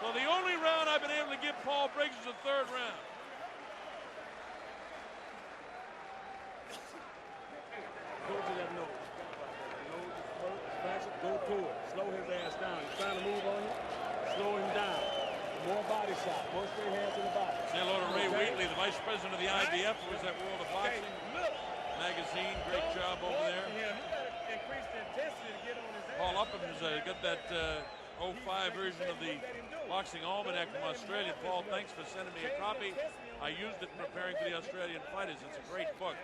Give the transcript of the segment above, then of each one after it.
So the only round I've been able to give Paul Briggs is the third round. Go to that nose. Go to it. Slow his ass down. He's trying to move on you. Slow him down. More body shot. More straight hands to the body. Say hello to Ray Wheatley, the vice president of the IBF, who is at World of Boxing magazine. Great job over there. Paul Upham has got that 05 version of the Boxing Almanac from Australia. Paul, thanks for sending me a copy. I used it in preparing for the Australian fighters. It's a great book.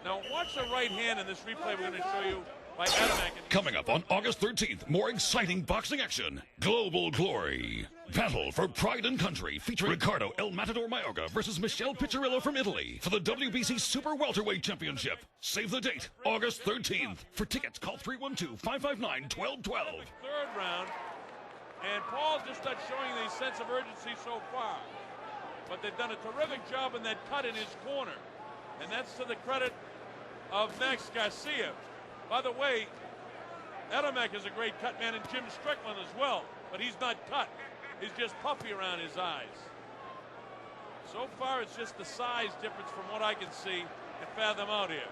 Now watch the right hand in this replay we're going to show you by Adamek. Coming up on August 13th, more exciting boxing action. Global Glory. Battle for Pride and Country featuring Ricardo El Matador Mayorga versus Michelle Piccirillo from Italy for the WBC Super Welterweight Championship. Save the date, August 13th. For tickets, call 312-559-1212. Third round, and Paul just not showing the sense of urgency so far. But they've done a terrific job in that cut in his corner. And that's to the credit of Max Garcia. By the way, Adamek is a great cut man, and Jim Strickland as well, but he's not cut. He's just puffy around his eyes. So far, it's just the size difference from what I can see and fathom out here.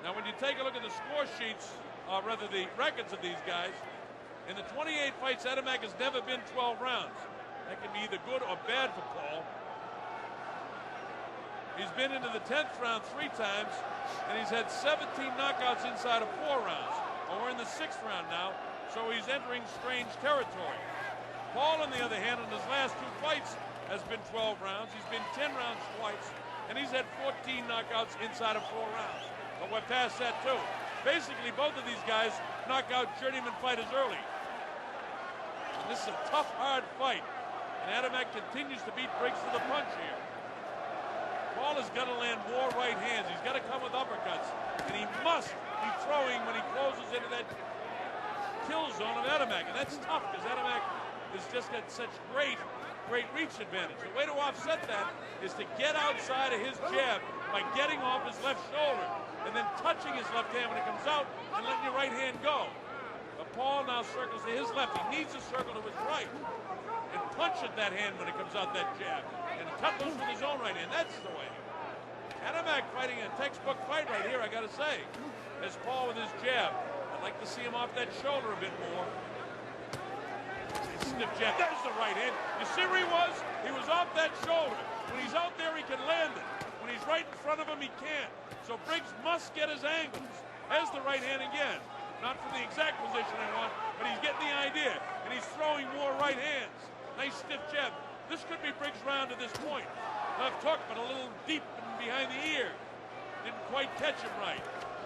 Now, when you take a look at the score sheets, or rather the records of these guys, in the 28 fights, Adamek has never been 12 rounds. That can be either good or bad for Paul. He's been into the 10th round 3 times, and he's had 17 knockouts inside of 4 rounds. Well, we're in the 6th round now, so he's entering strange territory. Paul, on the other hand, in his last 2 fights, has been 12 rounds. He's been 10 rounds twice, and he's had 14 knockouts inside of 4 rounds. But we're past that, too. Basically, both of these guys knock out journeyman fighters early. And this is a tough, hard fight. And Adamek continues to beat Briggs to the punch here. Paul has got to land more right hands. He's got to come with uppercuts. And he must be throwing when he closes into that kill zone of Adamek. And that's tough because Adamek has just got such great reach advantage. The way to offset that is to get outside of his jab by getting off his left shoulder and then touching his left hand when it comes out and letting your right hand go. But Paul now circles to his left. He needs to circle to his right and punch at that hand when it comes out that jab. And cut loose with his own right hand. That's the way. Adamek fighting a textbook fight right here, I got to say. As Paul with his jab. I'd like to see him off that shoulder a bit more. Stiff jab. There's the right hand. You see where he was? He was off that shoulder. When he's out there, he can land it. When he's right in front of him, he can't. So Briggs must get his angles. There's the right hand again. Not from the exact position I want, but he's getting the idea. And he's throwing more right hands. Nice stiff jab. This could be Briggs' round to this point. Left hook, but a little deep behind the ear. Didn't quite catch him right.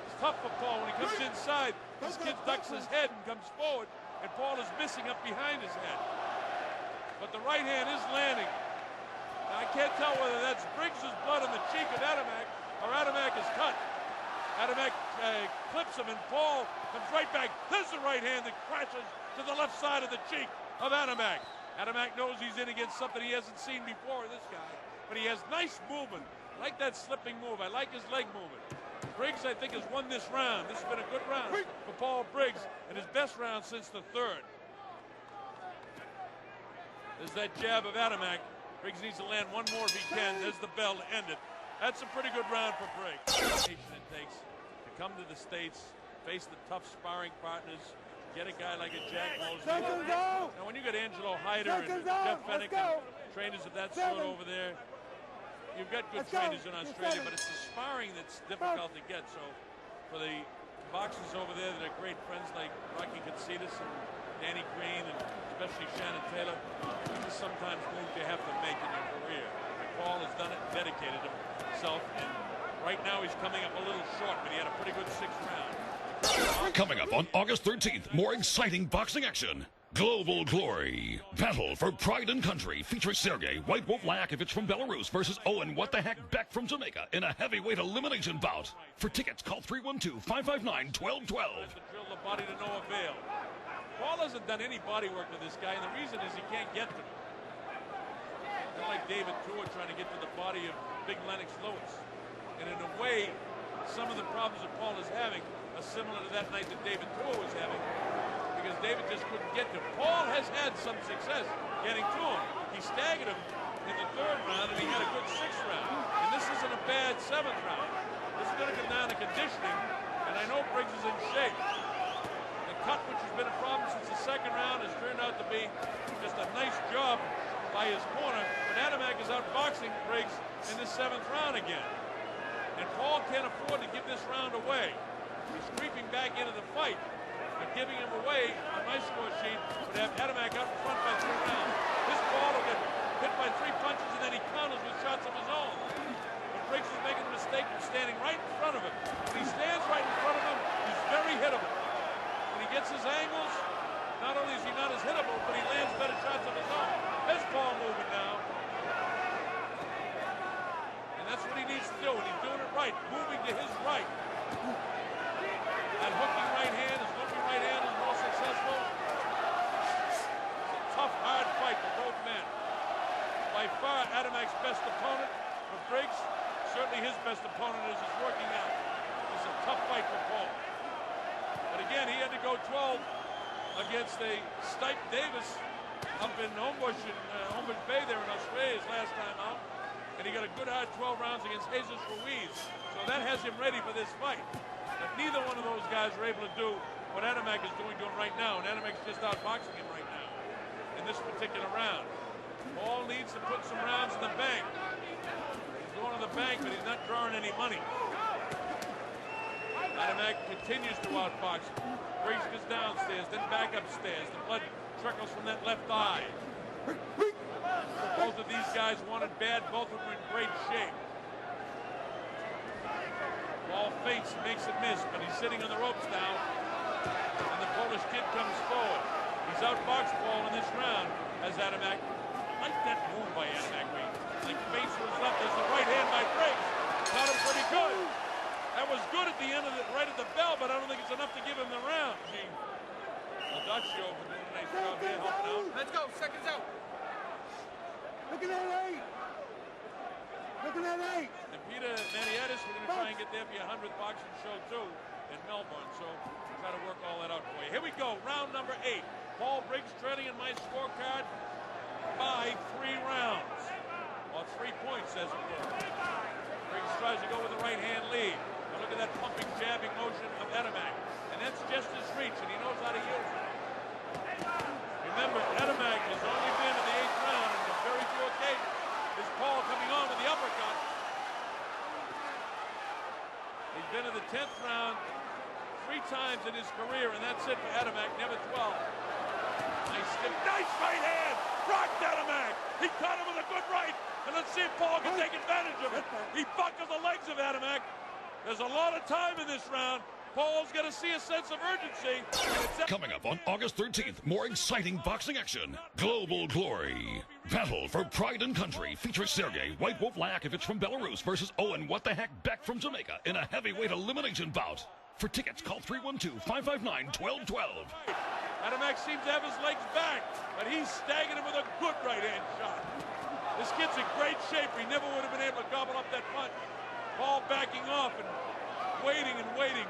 It's tough for Paul when he comes inside. This kid ducks his head and comes forward, and Paul is missing up behind his head. But the right hand is landing. Now, I can't tell whether that's Briggs' blood on the cheek of Adamek or Adamek is cut. Adamek clips him, and Paul comes right back. There's the right hand that crashes to the left side of the cheek of Adamek. Adamek knows he's in against something he hasn't seen before, this guy. But he has nice movement. I like that slipping move. I like his leg movement. Briggs, I think, has won this round. This has been a good round for Paul Briggs, and his best round since the 3rd. There's that jab of Adamek. Briggs needs to land one more if he can. There's the bell to end it. That's a pretty good round for Briggs. The it takes to come to the States, face the tough sparring partners, get a guy like a Jack Mosley. Now, when you got Angelo Hyder and Jeff Fennick and trainers of that sort over there, you've got good trainers in Australia, but it's the sparring that's difficult to get. So for the boxers over there that are great friends like Rocky Katsidas and Danny Green and especially Shannon Taylor, this is sometimes moves you have to make in your career. And Paul has done it and dedicated himself, and right now he's coming up a little short, but he had a pretty good 6th round. Coming up on August 13th, more exciting boxing action. Global Glory. Battle for Pride and Country featuring Sergey White Wolf Lyakovich from Belarus versus Owen What the Heck Beck from Jamaica in a heavyweight elimination bout. For tickets, call 312-559-1212. Drill the body to no avail. Paul hasn't done any body work to this guy, and the reason is he can't get to him. Kind of like David Tua trying to get to the body of Big Lennox Lewis in a New some of the problems that Paul is having are similar to that night that David Tua was having, because David just couldn't get to him. Paul has had some success getting to him. He staggered him in the 3rd round, and he had a good 6th round. And this isn't a bad 7th round. This is going to come down to conditioning, and I know Briggs is in shape. The cut, which has been a problem since the 2nd round, has turned out to be just a nice job by his corner. But Adamek is outboxing Briggs in the 7th round again. And Paul can't afford to give this round away. He's creeping back into the fight, but giving him away on my score sheet would have Adamek out in front by 3 rounds. This Paul will get hit by 3 punches, and then he counters with shots of his own. But Briggs is making the mistake of standing right in front of him. When he stands right in front of him, he's very hittable. When he gets his angles, not only is he not as hittable, but he lands better shots of his own. There's Paul moving now. And that's what he needs to do, and he's doing it right, moving to his right. That hooking right hand, his looking right hand is more successful. It's a tough, hard fight for both men. By far, Adamek's best opponent for Briggs. Certainly his best opponent as it's working out. It's a tough fight for Paul. But again, he had to go 12 against a Stipe Davis up in Homebush Bay there in Australia his last time out. And he got a good hard 12 rounds against Jesus Ruiz. So that has him ready for this fight. But neither one of those guys were able to do what Adamek is doing right now. And Adamek's just outboxing him right now in this particular round. Paul needs to put some rounds in the bank. He's going to the bank, but he's not drawing any money. Adamek continues to outbox him. Briggs goes downstairs, then back upstairs. The blood trickles from that left eye. Both of these guys wanted bad. Both of them are in great shape. Paul feints and makes it miss, but he's sitting on the ropes now. And the Polish kid comes forward. He's outboxed Paul in this round as Adamek. I like that move by Adamek. Like face was left. There's the right hand by Briggs. Got him pretty good. That was good at the end of it, right at the bell, but I don't think it's enough to give him the round. Gee, Ladaccio for doing a nice job here helping out. Let's go. Seconds out. Look at that 8. Look at that 8. And Peter Maniatis, we're going to try and get there for your 100th boxing show too in Melbourne. So we'll try to work all that out for you. Here we go, round number 8. Paul Briggs trailing in my scorecard by 3 rounds, or 3 points as it were. Briggs tries to go with the right hand lead. Now look at that pumping, jabbing motion of Adamek. And that's just his reach, and he knows how to use it. Remember, Adamek has only been in the 8th round, and on very few occasions is Paul coming on with the uppercut. He's been in the 10th round 3 times in his career, and that's it for Adamek, never 12. Nice right hand! Rocked Adamek! He caught him with a good right, and let's see if Paul can take advantage of it. He buckles the legs of Adamek. There's a lot of time in this round. Paul's going to see a sense of urgency. Coming up on August 13th, more exciting boxing action. Global Glory. Battle for Pride and Country features Sergey White Wolf Lajakovic from Belarus versus Owen What the Heck Beck from Jamaica in a heavyweight elimination bout. For tickets, call 312-559-1212. Adamek seems to have his legs back, but he's staggered him with a good right-hand shot. This kid's in great shape. He never would have been able to gobble up that punch. Paul backing off and waiting and waiting.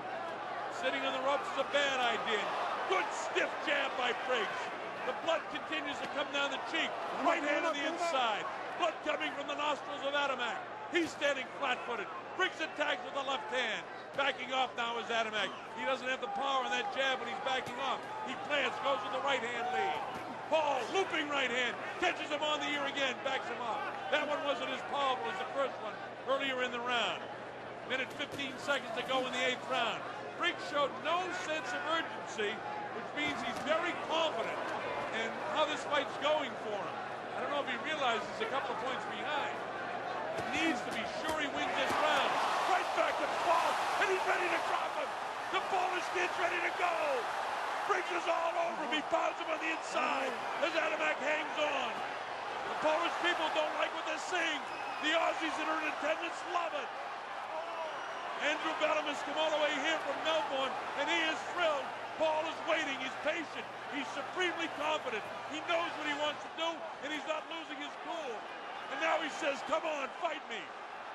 Sitting on the ropes is a bad idea. Good stiff jab by Briggs. The blood continues to come down the cheek. Right hand on the inside. Blood coming from the nostrils of Adamek. He's standing flat-footed. Briggs attacks with the left hand. Backing off now is Adamek. He doesn't have the power on that jab when he's backing off. He plants, goes with the right hand lead. Paul, looping right hand, catches him on the ear again, backs him off. That one wasn't as powerful as the first one earlier in the round. Minute 15 seconds to go in the 8th round. Briggs showed no sense of urgency, which means he's very confident in how this fight's going for him. I don't know if he realizes he's a couple of points behind. He needs to be sure he wins this round. Right back to Paul, and he's ready to drop him. The Polish kid's ready to go. Briggs is all over him. He pounds him on the inside as Adamek hangs on. The Polish people don't like what they're seeing. The Aussies that are in attendance love it. Andrew Bellum has come all the way here from Melbourne, and he is thrilled. Paul is waiting. He's patient. He's supremely confident. He knows what he wants to do, and he's not losing his cool. And now he says, come on, fight me.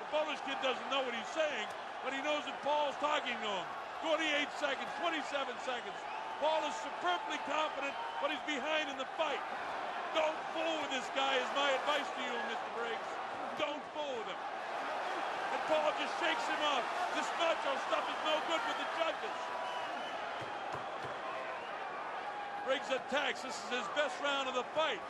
The Polish kid doesn't know what he's saying, but he knows that Paul's talking to him. 28 seconds, 27 seconds. Paul is superbly confident, but he's behind in the fight. Don't fool with this guy is my advice to you, Mr. Briggs. Don't fool with him. And Paul just shakes him off. This macho stuff is no good with the judges. Briggs attacks. This is his best round of the fight.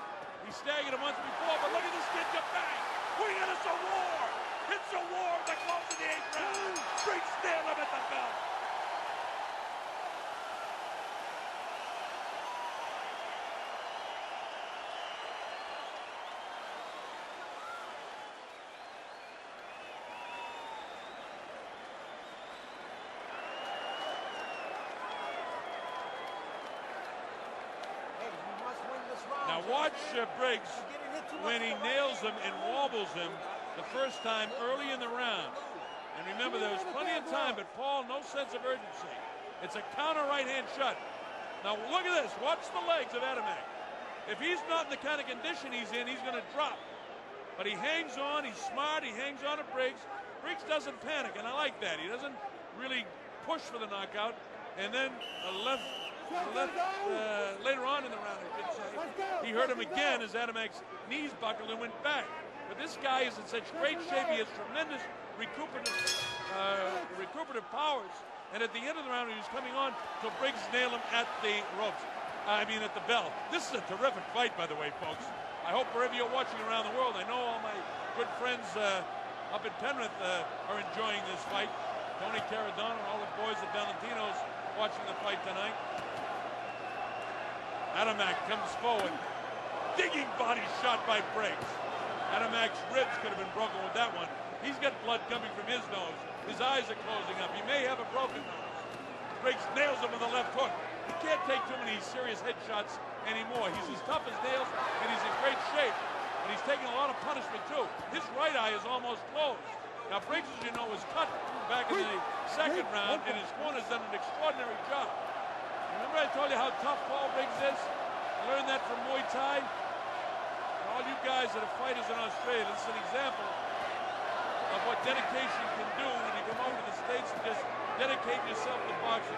He staggered him once before, but look at this kid get bang. Wing, it's a war. It's a war that goes to the 8th round. Briggs nailed him at the belt. Now watch Briggs when he nails him and wobbles him the first time early in the round. And remember, there was plenty of time, but Paul, no sense of urgency. It's a counter right-hand shot. Now look at this. Watch the legs of Adamek. If he's not in the kind of condition he's in, he's going to drop. But he hangs on. He's smart. He hangs on to Briggs. Briggs doesn't panic, and I like that. He doesn't really push for the knockout. And then later on in the round, I should say, he hurt him again as Adamek's knees buckled and went back. But this guy is in such great shape. He has tremendous recuperative powers. And at the end of the round, he was coming on till Briggs nailed him at the ropes. I mean, at the bell. This is a terrific fight, by the way, folks. I hope wherever you're watching around the world, I know all my good friends up in Penrith are enjoying this fight. Tony Caradona and all the boys at Valentino's watching the fight tonight. Adamek comes forward. Digging body shot by Briggs. Adamek's ribs could have been broken with that one. He's got blood coming from his nose. His eyes are closing up. He may have a broken nose. Briggs nails him with a left hook. He can't take too many serious headshots anymore. He's as tough as nails, and he's in great shape. And he's taking a lot of punishment, too. His right eye is almost closed. Now, Briggs, as you know, was cut back in the second round, and his corner's done an extraordinary job. Remember I told you how tough Paul Briggs is? I learned that from Muay Thai. And all you guys that are fighters in Australia, this is an example of what dedication can do when you come over to the States and just dedicate yourself to boxing.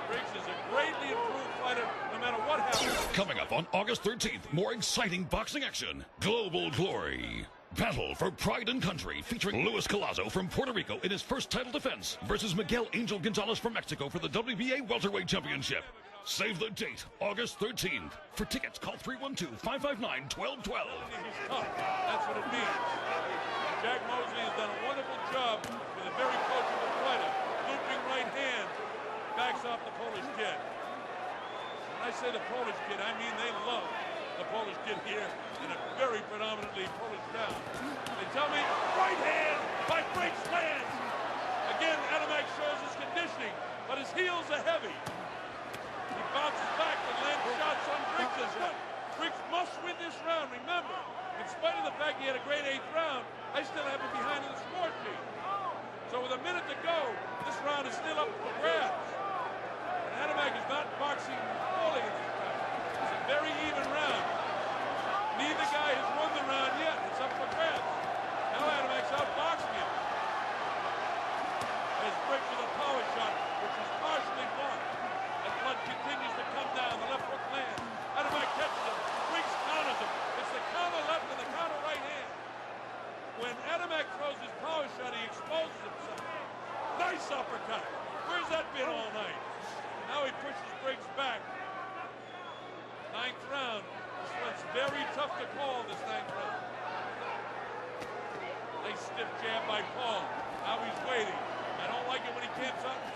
Briggs is a greatly improved fighter no matter what happens. Coming up on August 13th, more exciting boxing action. Global Glory. Battle for Pride and Country featuring Luis Collazo from Puerto Rico in his first title defense versus Miguel Angel Gonzalez from Mexico for the WBA Welterweight Championship. Save the date, August 13th. For tickets, call 312-559-1212. He's tough. That's what it means. Jack Mosley has done a wonderful job with a very coachable fighter. Looping right hand backs off the Polish kid. When I say the Polish kid, I mean they love the Polish kid here in a very predominantly Polish town. They tell me right hand by Briggs lands. Again, Adamek shows his conditioning, but his heels are heavy. He bounces back and lands shots on Briggs this one. Briggs must win this round. Remember, in spite of the fact he had a great 8th round, I still have him behind in the score sheet. So with a minute to go, this round is still up for grabs. And Adamek is not boxing poorly in this round. It's a very even round. Neither guy has won the round yet. It's up for grabs. Now Adamek's outboxing him. There's Briggs with a power shot, which is partially blocked. And blood continues to come down. The left hook lands. Adamek catches him. Briggs counters him. It's the counter left and the counter right hand. When Adamek throws his power shot, he exposes himself. Nice uppercut. Where's that been all night? Now he pushes Briggs back. 9th round. This one's very tough to call, this 9th round. Nice stiff jab by Paul. Now he's waiting. I don't like it when he camps out in